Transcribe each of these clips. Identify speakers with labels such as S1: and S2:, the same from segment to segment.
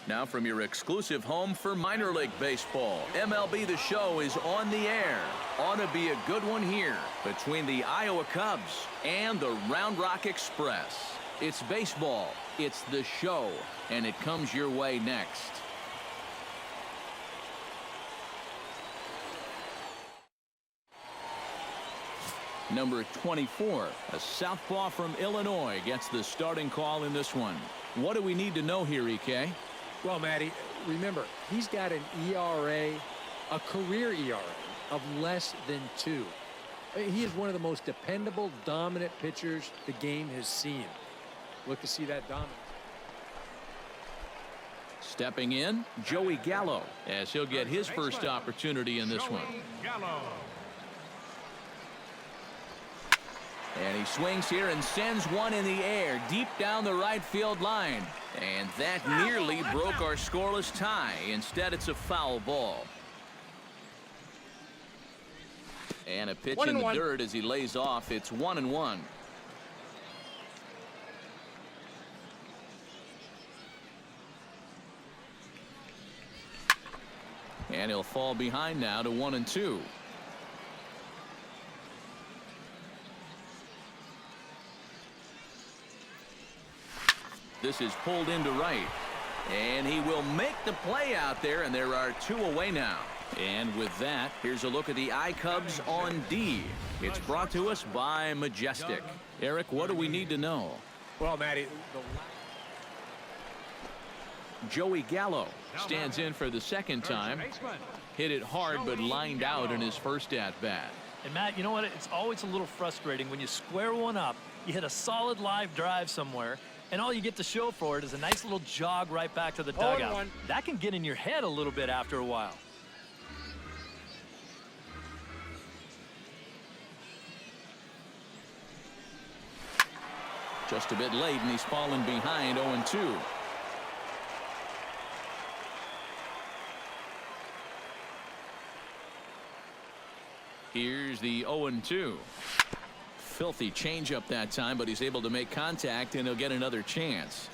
S1: Now from your exclusive home for minor league baseball, MLB The Show is on the air. Ought to be a good one here between the Iowa Cubs and the Round Rock Express. It's baseball, it's The Show, and it comes your way next. Number 24, a southpaw from Illinois, gets the starting call in this one. What do we need to know here, EK?
S2: Well, Matty, remember, he's got an ERA, a career ERA of less than 2. He is one of the most dependable, dominant pitchers the game has seen. Look to see that dominance.
S1: Stepping in, Joey Gallo, as he'll get his first opportunity in this one.
S3: Gallo.
S1: And he swings here and sends one in the air deep down the right field line. And that nearly broke our scoreless tie. Instead, it's a foul ball. And a pitch in the dirt as he lays off. It's 1-1. And he'll fall behind now to 1-2. This is pulled into right. And he will make the play out there, and there are 2 away now. And with that, here's a look at the iCubs on D. It's brought to us by Majestic. Eric, what do we need to know?
S2: Well, Matty,
S1: Joey Gallo stands in for the second time. Hit it hard, but lined out in his first at-bat.
S4: And Matt, you know what? It's always a little frustrating when you square one up, you hit a solid live drive somewhere, and all you get to show for it is a nice little jog right back to the dugout. That can get in your head a little bit after a while.
S1: Just a bit late, and he's fallen behind 0-2. Here's the 0-2. Filthy changeup that time, but he's able to make contact, and he'll get another chance.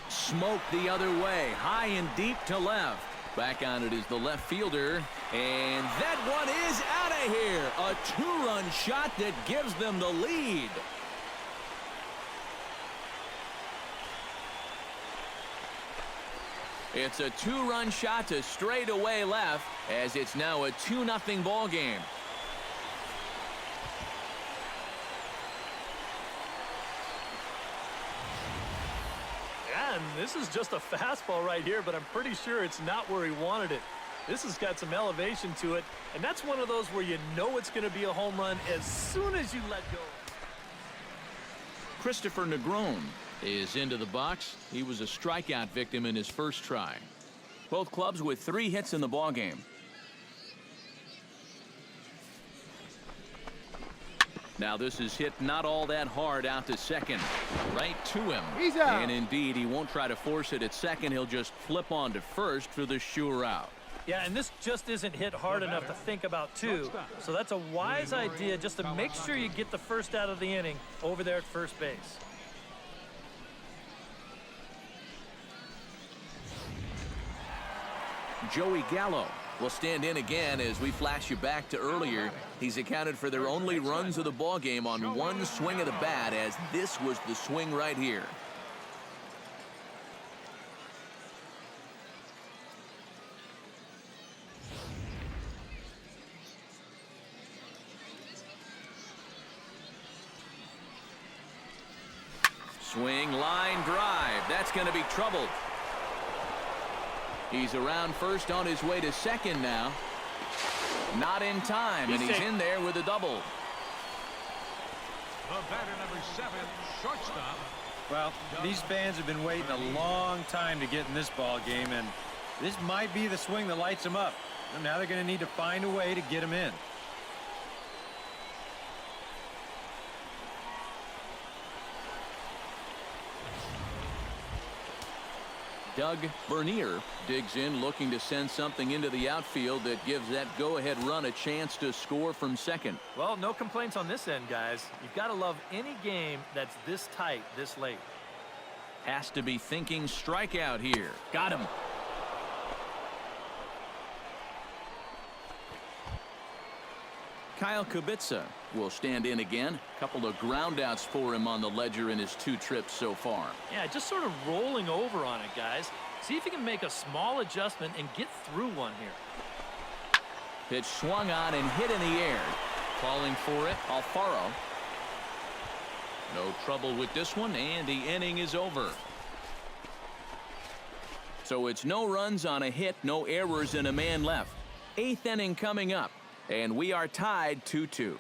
S1: Smoke the other way, high and deep to left. Back on it is the left fielder, and that one is out of here. A 2-run shot that gives them the lead. It's a 2-run shot to straightaway left, as it's now a 2-0 ball game.
S4: And this is just a fastball right here, but I'm pretty sure it's not where he wanted it. This has got some elevation to it, and that's one of those where you know it's going to be a home run as soon as you let go.
S1: Christopher Negron is into the box. He was a strikeout victim in his first try. Both clubs with 3 hits in the ballgame. Now this is hit not all that hard out to second. Right to him.
S3: He's out.
S1: And indeed, he won't try to force it at second. He'll just flip on to first for the sure out.
S4: Yeah, and this just isn't hit hard enough to think about too. So that's a wise idea just to make sure you get the first out of the inning over there at first base.
S1: Joey Gallo will stand in again as we flash you back to earlier. He's accounted for their only runs of the ball game on one swing of the bat, as this was the swing right here. Swing, line, drive. That's going to be trouble. He's around first on his way to second now. Not in time, and he's in there with a double.
S3: The batter, number 7, shortstop.
S5: Well, these fans have been waiting a long time to get in this ball game, and this might be the swing that lights them up. And now they're going to need to find a way to get him in.
S1: Doug Bernier digs in, looking to send something into the outfield that gives that go-ahead run a chance to score from second.
S4: Well, no complaints on this end, guys. You've got to love any game that's this tight this late.
S1: Has to be thinking strikeout here. Got him. Kyle Kubica will stand in again. Couple of groundouts for him on the ledger in his 2 trips so far.
S4: Yeah, just sort of rolling over on it, guys. See if you can make a small adjustment and get through one here.
S1: Pitch swung on and hit in the air. Calling for it, Alfaro. No trouble with this one, and the inning is over. So it's no runs on a hit, no errors, and a man left. 8th inning coming up, and we are tied 2-2.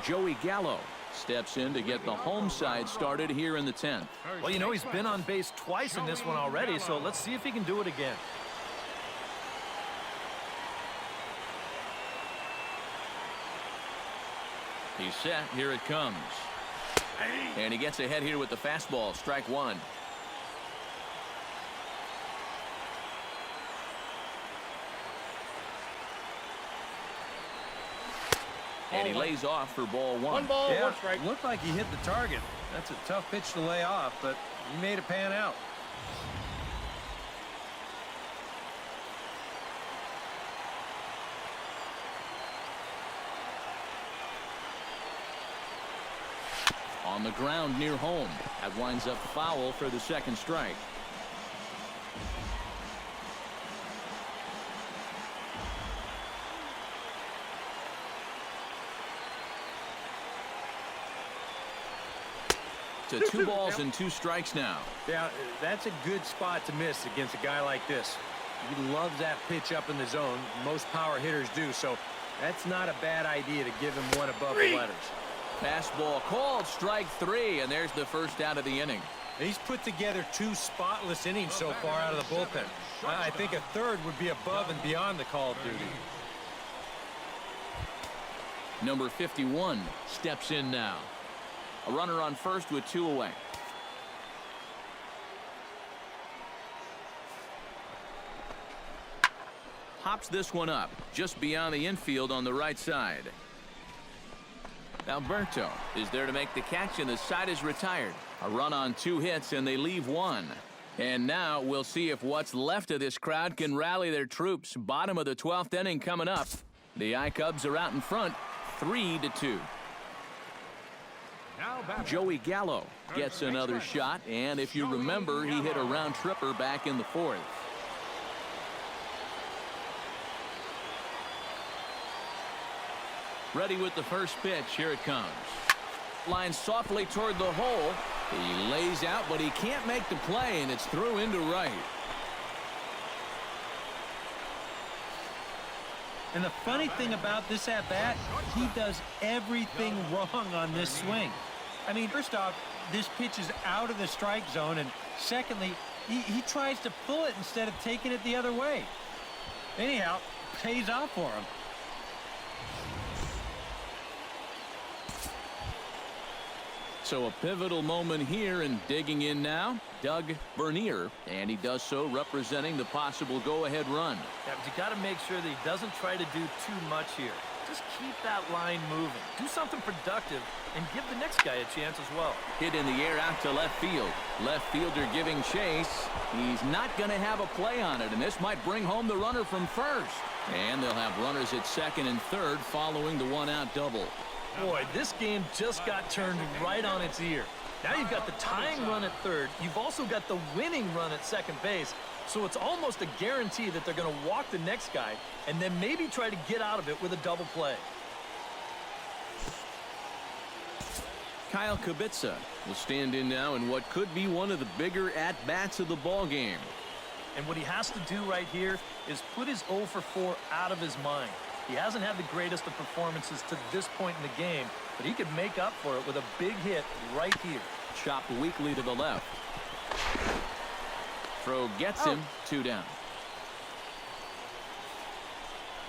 S1: Joey Gallo steps in to get the home side started here in the 10th.
S4: Well, you know, he's been on base twice in this one already, so let's see if he can do it again.
S1: He's set. Here it comes. And he gets ahead here with the fastball. Strike 1. And he lays off for ball 1.
S2: 1 ball,
S5: Yeah,
S2: 1 strike.
S5: looked like he hit the target. That's a tough pitch to lay off, but he made it pan out.
S1: On the ground near home. That winds up foul for the 2nd strike. To 2 balls and 2 strikes now.
S5: Yeah, that's a good spot to miss against a guy like this. He loves that pitch up in the zone. Most power hitters do, so that's not a bad idea to give him one above the letters.
S1: Fastball called, strike 3, and there's the first out of the inning.
S5: He's put together 2 spotless innings so far out of the bullpen. I think a 3rd would be above and beyond the call of duty.
S1: Number 51 steps in now. A runner on first with 2 away. Pops this one up just beyond the infield on the right side. Alberto is there to make the catch, and the side is retired. A run on 2 hits, and they leave 1. And now we'll see if what's left of this crowd can rally their troops. Bottom of the 12th inning coming up. The I-Cubs are out in front, 3-2. Joey Gallo gets another shot, and if you remember, he hit a round tripper back in the 4th. Ready with the first pitch. Here it comes. Line softly toward the hole. He lays out, but he can't make the play, and it's through into right.
S5: And the funny thing about this at-bat, he does everything wrong on this swing. I mean, first off, this pitch is out of the strike zone, and secondly, he tries to pull it instead of taking it the other way. Anyhow, pays off for him.
S1: So a pivotal moment here, and digging in now, Doug Bernier, and he does so representing the possible go-ahead run.
S4: Yeah, but you got to make sure that he doesn't try to do too much here. Just keep that line moving. Do something productive and give the next guy a chance as well.
S1: Hit in the air out to left field. Left fielder giving chase. He's not going to have a play on it, and this might bring home the runner from first. And they'll have runners at 2nd and 3rd following the 1-out double.
S4: Boy, this game just got turned right on its ear. Now you've got the tying run at 3rd. You've also got the winning run at 2nd base. So it's almost a guarantee that they're going to walk the next guy and then maybe try to get out of it with a double play.
S1: Kyle Kubica will stand in now in what could be one of the bigger at-bats of the ball game.
S4: And what he has to do right here is put his 0 for 4 out of his mind. He hasn't had the greatest of performances to this point in the game, but he could make up for it with a big hit right here.
S1: Chopped weakly to the left. Throw gets him. 2 down.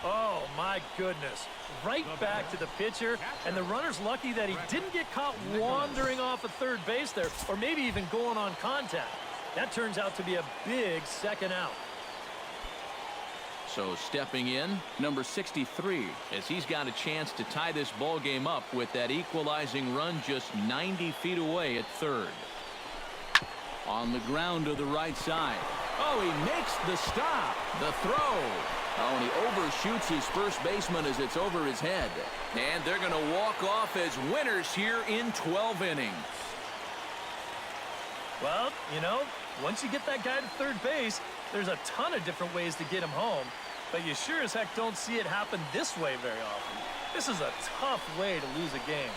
S4: Oh, my goodness. Right back to the pitcher, and the runner's lucky that he didn't get caught wandering off of third base there, or maybe even going on contact. That turns out to be a big second out.
S1: So stepping in, number 63, as he's got a chance to tie this ball game up with that equalizing run just 90 feet away at third. On the ground to the right side. Oh, he makes the stop. The throw. Oh, and he overshoots his first baseman as it's over his head. And they're going to walk off as winners here in 12 innings.
S4: Well, you know, once you get that guy to third base, there's a ton of different ways to get him home. But you sure as heck don't see it happen this way very often. This is a tough way to lose a game.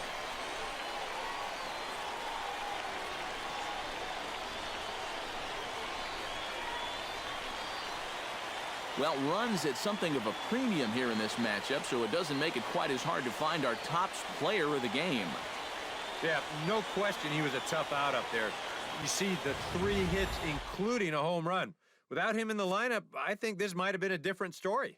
S1: Well, runs at something of a premium here in this matchup, so it doesn't make it quite as hard to find our top player of the game.
S6: Yeah, no question he was a tough out up there. You see the 3 hits, including a home run. Without him in the lineup, I think this might have been a different story.